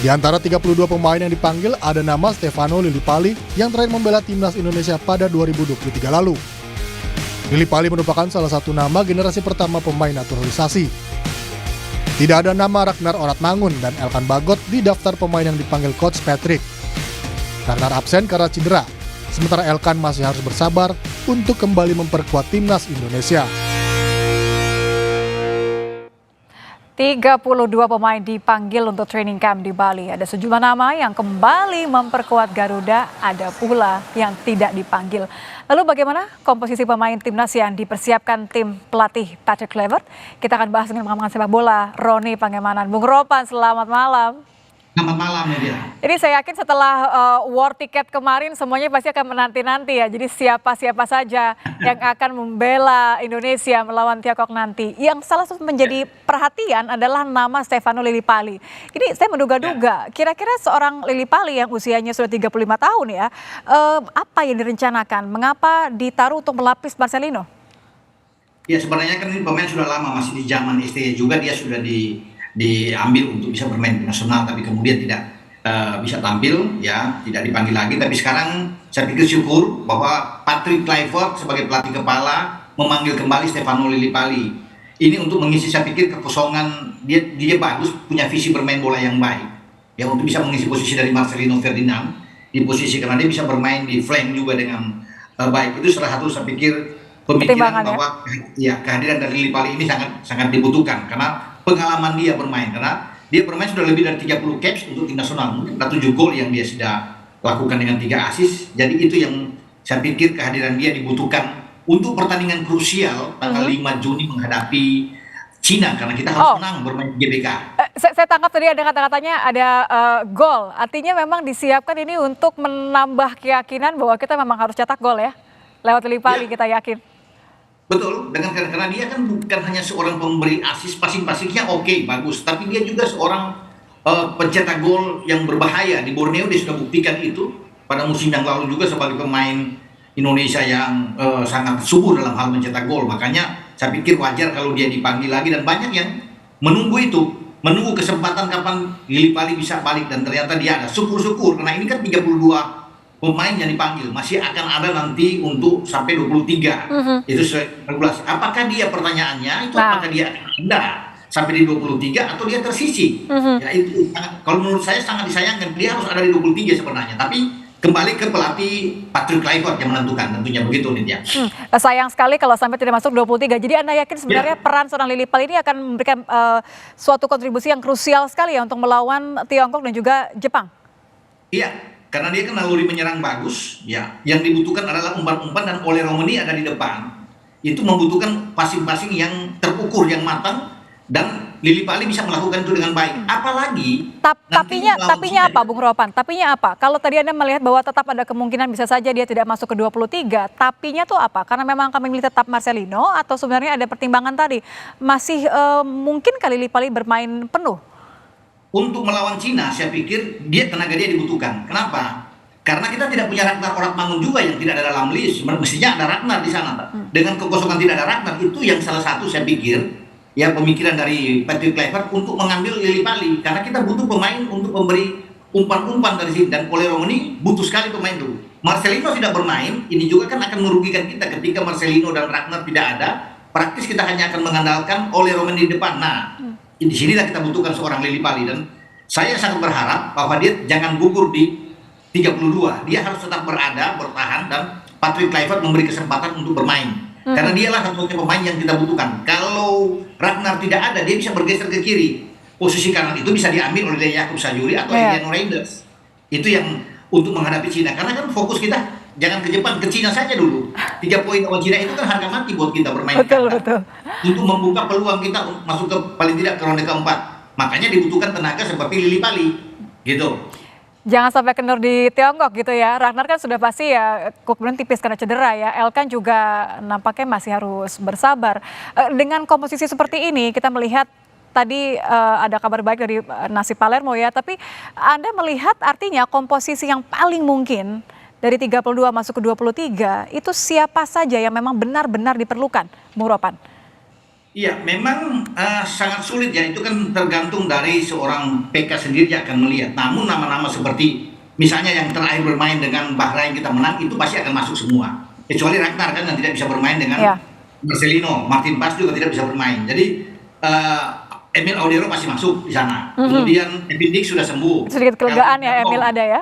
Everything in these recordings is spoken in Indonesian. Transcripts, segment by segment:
Di antara 32 pemain yang dipanggil ada nama Stefano Lillipali yang terakhir membela timnas Indonesia pada 2023 lalu. Lillipali merupakan salah satu nama generasi pertama pemain naturalisasi. Tidak ada nama Ragnar Oratmangun dan Elkan Bagot di daftar pemain yang dipanggil Coach Patrick. Ragnar absen karena cedera, sementara Elkan masih harus bersabar untuk kembali memperkuat timnas Indonesia. 32 pemain dipanggil untuk training camp di Bali. Ada sejumlah nama yang kembali memperkuat Garuda, ada pula yang tidak dipanggil. Lalu bagaimana komposisi pemain timnas yang dipersiapkan tim pelatih Patrick Kluivert? Kita akan bahas dengan pengamat sepak bola Roni Pangemanan. Bung Ropan, selamat malam. Selamat malam, Media. Ini saya yakin setelah war ticket kemarin semuanya pasti akan menanti-nanti ya. Jadi siapa-siapa saja yang akan membela Indonesia melawan Tiongkok nanti. Yang salah satu menjadi perhatian adalah nama Stefano Lillipali. Ini saya menduga-duga, kira-kira seorang Lillipali yang usianya sudah 35 tahun ya, apa yang direncanakan? Mengapa ditaruh untuk melapis Marcelino? Ya sebenarnya kan ini pemain sudah lama, masih di zaman STY juga dia sudah diambil untuk bisa bermain di nasional, tapi kemudian tidak bisa tampil, ya tidak dipanggil lagi. Tapi sekarang saya pikir syukur bahwa Patrick Kluivert sebagai pelatih kepala memanggil kembali Stefano Lillipali. Ini untuk mengisi, saya pikir, kekosongan. Dia bagus, punya visi bermain bola yang baik, ya untuk bisa mengisi posisi dari Marcelino Ferdinand di posisi, karena dia bisa bermain di flank juga dengan baik. Itu salah satu saya pikir pemikiran bahwa ya kehadiran dari Lillipali ini sangat dibutuhkan karena pengalaman dia bermain, karena dia bermain sudah lebih dari 30 caps untuk tim nasional, mungkin ada 7 gol yang dia sudah lakukan dengan 3 assist. Jadi itu yang saya pikir kehadiran dia dibutuhkan untuk pertandingan krusial tanggal 5 Juni menghadapi Cina, karena kita harus menang bermain di GBK. Saya tangkap tadi ada kata-katanya ada gol, artinya memang disiapkan ini untuk menambah keyakinan bahwa kita memang harus cetak gol ya, lewat Lillipali kita yakin. Betul, karena dia kan bukan hanya seorang pemberi assist, passing-passingnya oke, bagus, tapi dia juga seorang pencetak gol yang berbahaya. Di Borneo dia sudah buktikan itu pada musim yang lalu juga sebagai pemain Indonesia yang sangat subur dalam hal mencetak gol. Makanya saya pikir wajar kalau dia dipanggil lagi, dan banyak yang menunggu itu, menunggu kesempatan kapan Lillipali bisa balik, dan ternyata dia ada. Syukur-syukur, karena ini kan 32 pemain yang dipanggil, masih akan ada nanti untuk sampai 23. Itu regulasi. Apakah dia, pertanyaannya itu apakah dia ada sampai di 23 atau dia tersisi? Ya itu kalau menurut saya sangat disayangkan, dia harus ada di 23 sebenarnya. Tapi kembali ke pelatih Patrick Kluivert yang menentukan, tentunya begitu Nindya. Sayang sekali kalau sampai tidak masuk 23. Jadi Anda yakin sebenarnya peran seorang Lillipali ini akan memberikan suatu kontribusi yang krusial sekali ya untuk melawan Tiongkok dan juga Jepang? Iya. Karena dia kan naluri menyerang bagus, ya. Yang dibutuhkan adalah umpan-umpan, dan Ole Romani ada di depan. Itu membutuhkan passing-passing yang terukur, yang matang, dan Lillipali bisa melakukan itu dengan baik. Apalagi tapinya apa, Bung Ropan? Tapinya apa? Kalau tadi Anda melihat bahwa tetap ada kemungkinan bisa saja dia tidak masuk ke 23, tapinya tuh apa? Karena memang kami milih tetap Marcelino, atau sebenarnya ada pertimbangan tadi masih mungkin kali Lillipali bermain penuh? Untuk melawan Cina, saya pikir tenaga dia dibutuhkan. Kenapa? Karena kita tidak punya Ragnar Oratmangun juga yang tidak ada dalam list. Mestinya ada Ragnar di sana. Dengan kekosongan tidak ada Ragnar, itu yang salah satu saya pikir ya pemikiran dari Patrick Kluivert untuk mengambil Lillipali. Karena kita butuh pemain untuk memberi umpan-umpan dari sini, dan Ole Romani butuh sekali pemain itu. Marcelino tidak bermain, ini juga kan akan merugikan kita ketika Marcelino dan Ragnar tidak ada. Praktis kita hanya akan mengandalkan Ole Romani di depan. Nah, di sinilah kita butuhkan seorang Lillipali, dan saya sangat berharap bahwa dia jangan gugur di 32. Dia harus tetap bertahan, dan Patrick Kluivert memberi kesempatan untuk bermain. Karena dialah satu-satunya pemain yang kita butuhkan. Kalau Ragnar tidak ada, dia bisa bergeser ke kiri. Posisi kanan itu bisa diambil oleh Jakub Sayuri atau Emiliano Reinders. Itu yang untuk menghadapi Cina. Karena kan fokus kita jangan ke Jepang, ke Cina saja dulu. 3 poin lawan Cina itu kan harga mati buat kita bermain. Betul. Untuk membuka peluang kita masuk ke paling tidak ke ronde keempat. Makanya dibutuhkan tenaga seperti Lillipali, gitu. Jangan sampai kendor di Tiongkok gitu ya. Ragnar kan sudah pasti ya kemudian tipis karena cedera ya. Elkan juga nampaknya masih harus bersabar. Dengan komposisi seperti ini kita melihat tadi ada kabar baik dari Nasib Palermo ya. Tapi Anda melihat artinya komposisi yang paling mungkin dari 32 masuk ke 23 itu siapa saja yang memang benar-benar diperlukan, Bung Ropan? Iya, memang sangat sulit ya. Itu kan tergantung dari seorang PK sendiri yang akan melihat. Namun nama-nama seperti misalnya yang terakhir bermain dengan Bahrain kita menang itu pasti akan masuk semua. Kecuali Ragnar kan yang tidak bisa bermain dengan Ya. Marcelino, Martin Paes juga tidak bisa bermain. Jadi Emil Audero pasti masuk di sana. Kemudian Epidik sudah sembuh. Sedikit kelegaan ya Calvin Emil Verdonk, ada ya.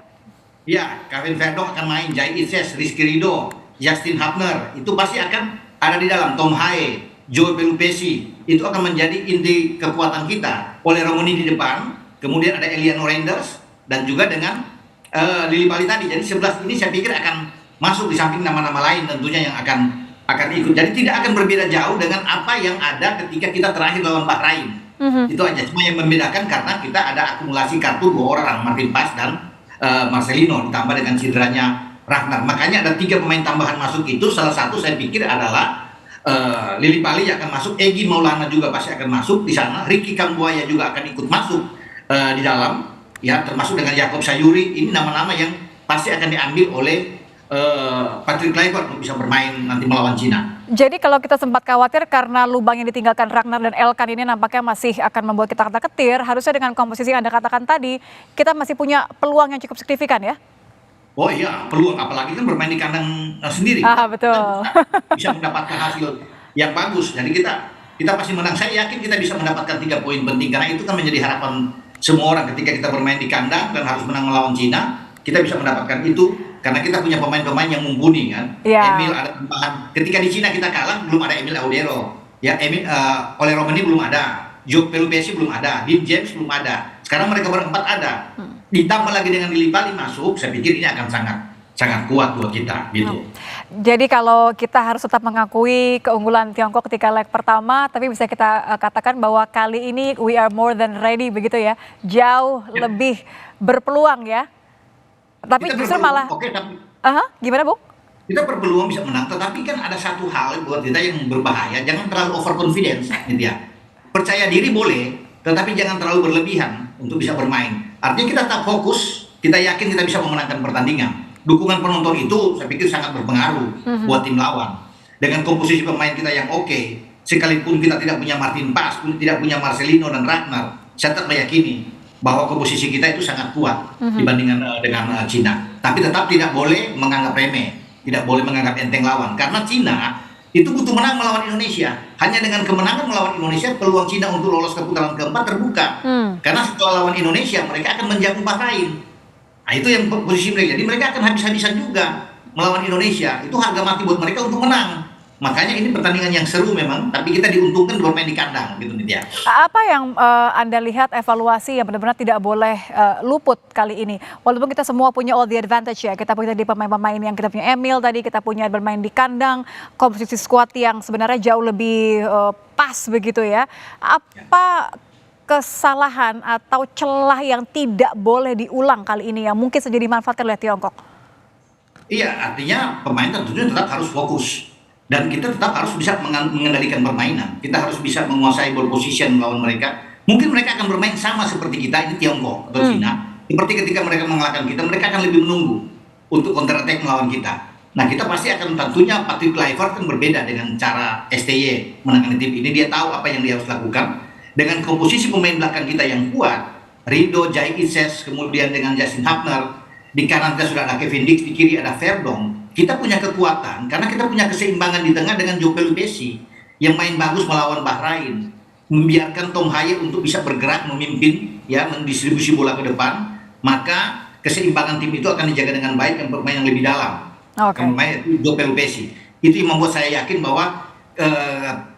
ya, Kevin Verdonk akan main, Jai Itzes, Rizky Ridho, Justin Hubner, itu pasti akan ada di dalam. Tom Haye, Joe Pelupesi, itu akan menjadi inti kekuatan kita. Oleh Romani di depan, kemudian ada Eliano Reinders, dan juga dengan Lili Pali tadi. Jadi 11 ini saya pikir akan masuk di samping nama-nama lain tentunya yang akan ikut. Jadi tidak akan berbeda jauh dengan apa yang ada ketika kita terakhir lawan Bahrain. Itu aja, cuma yang membedakan karena kita ada akumulasi kartu 2 orang, Martin Paes dan Marcelino, ditambah dengan cederanya Ragnar. Makanya ada 3 pemain tambahan masuk itu. Salah satu saya pikir adalah Lili Pali akan masuk, Egy Maulana juga pasti akan masuk di sana, Ricky Kambuaya juga akan ikut masuk di dalam, ya, termasuk dengan Jakob Sayuri. Ini nama-nama yang pasti akan diambil oleh Patrick Kluivert untuk bisa bermain nanti melawan Cina. Jadi kalau kita sempat khawatir karena lubang yang ditinggalkan Ragnar dan Elkan ini nampaknya masih akan membuat kita ketar-ketir, harusnya dengan komposisi yang Anda katakan tadi, kita masih punya peluang yang cukup signifikan ya? Oh iya, peluang, apalagi kan bermain di kandang sendiri. Betul. Bisa mendapatkan hasil yang bagus. Jadi kita pasti menang. Saya yakin kita bisa mendapatkan 3 poin penting, karena itu kan menjadi harapan semua orang ketika kita bermain di kandang dan harus menang melawan Cina. Kita bisa mendapatkan itu karena kita punya pemain-pemain yang mumpuni kan. Ya. Emil ada tambahan. Ketika di Cina kita kalah belum ada Emil Audero. Ya, oleh Romani belum ada. Joe Pelupesi belum ada. Dean James belum ada. Sekarang mereka berempat ada. Ditambah lagi dengan Lili Pali masuk, saya pikir ini akan sangat kuat buat kita gitu. Jadi kalau kita harus tetap mengakui keunggulan Tiongkok ketika leg pertama, tapi bisa kita katakan bahwa kali ini we are more than ready begitu ya. Jauh lebih berpeluang ya. Tapi Kita justru berpeluang, malah oke, tapi gimana Bu? kita berpeluang bisa menang, tetapi kan ada satu hal buat kita yang berbahaya, jangan terlalu overconfidence gitu ya. Percaya diri boleh, tetapi jangan terlalu berlebihan untuk bisa bermain. Artinya kita tetap fokus, kita yakin kita bisa memenangkan pertandingan. Dukungan penonton itu saya pikir sangat berpengaruh buat tim lawan. Dengan komposisi pemain kita yang oke, sekalipun kita tidak punya Martin Paes, tidak punya Marcelino dan Ragnar, saya tetap meyakini bahwa komposisi kita itu sangat kuat dibandingkan dengan Cina. Tapi tetap tidak boleh menganggap remeh, tidak boleh menganggap enteng lawan. Karena Cina itu butuh menang melawan Indonesia. Hanya dengan kemenangan melawan Indonesia, peluang Cina untuk lolos ke putaran keempat terbuka. Karena setelah lawan Indonesia, mereka akan menjamu Bahrain. Nah, itu yang posisi mereka. Jadi mereka akan habis-habisan juga melawan Indonesia. Itu harga mati buat mereka untuk menang. Makanya ini pertandingan yang seru memang, tapi kita diuntungkan bermain di kandang gitu Nitya. Apa yang Anda lihat evaluasi yang benar-benar tidak boleh luput kali ini? Walaupun kita semua punya all the advantage ya, kita punya di pemain-pemain yang kita punya Emil tadi, kita punya bermain di kandang, komposisi squad yang sebenarnya jauh lebih pas begitu ya. Apa kesalahan atau celah yang tidak boleh diulang kali ini yang mungkin saja dimanfaatkan oleh Tiongkok? Iya, artinya pemain tentunya tetap harus fokus. Dan kita tetap harus bisa mengendalikan permainan. Kita harus bisa menguasai ball position melawan mereka. Mungkin mereka akan bermain sama seperti kita, ini Tiongkok atau Cina. Seperti ketika mereka mengalahkan kita, mereka akan lebih menunggu untuk counter attack melawan kita. Nah, kita pasti akan tentunya Patrick Kluivert kan berbeda dengan cara STY menangani tim ini. Dia tahu apa yang dia harus lakukan. Dengan komposisi pemain belakang kita yang kuat, Ridho, Jai Itzes, kemudian dengan Justin Hubner, di kanan kita sudah ada Kevin Dix, di kiri ada Verdonk. Kita punya kekuatan karena kita punya keseimbangan di tengah dengan Joe Pelupesi yang main bagus melawan Bahrain, membiarkan Tom Haye untuk bisa bergerak memimpin ya, mendistribusi bola ke depan, maka keseimbangan tim itu akan dijaga dengan baik yang bermain yang lebih dalam. Pemain Joe Pelupesi itu yang membuat saya yakin bahwa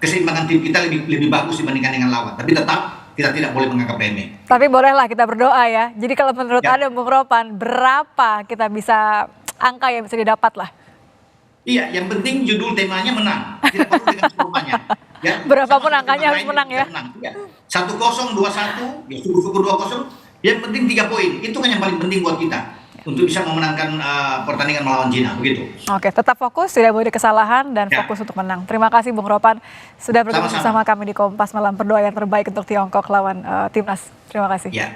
keseimbangan tim kita lebih bagus dibandingkan dengan lawan. Tapi tetap kita tidak boleh menganggap remeh. Tapi bolehlah kita berdoa ya. Jadi kalau menurut Anda Bung Ropan, berapa kita bisa angka yang bisa didapat lah? Iya, yang penting judul temanya menang. Tidak perlu dengan skemanya. Ya, berapapun angkanya harus menang ya. 1-0, 2-1, ya syukur-syukur 2-0. Yang penting 3 poin. Itu kan yang paling penting buat kita. Untuk bisa memenangkan pertandingan melawan Cina, begitu. Oke, tetap fokus, tidak boleh kesalahan dan fokus untuk menang. Terima kasih Bung Ropan sudah bergabung bersama kami di Kompas Malam. Berdoa yang terbaik untuk Tiongkok lawan Timnas. Terima kasih. Ya.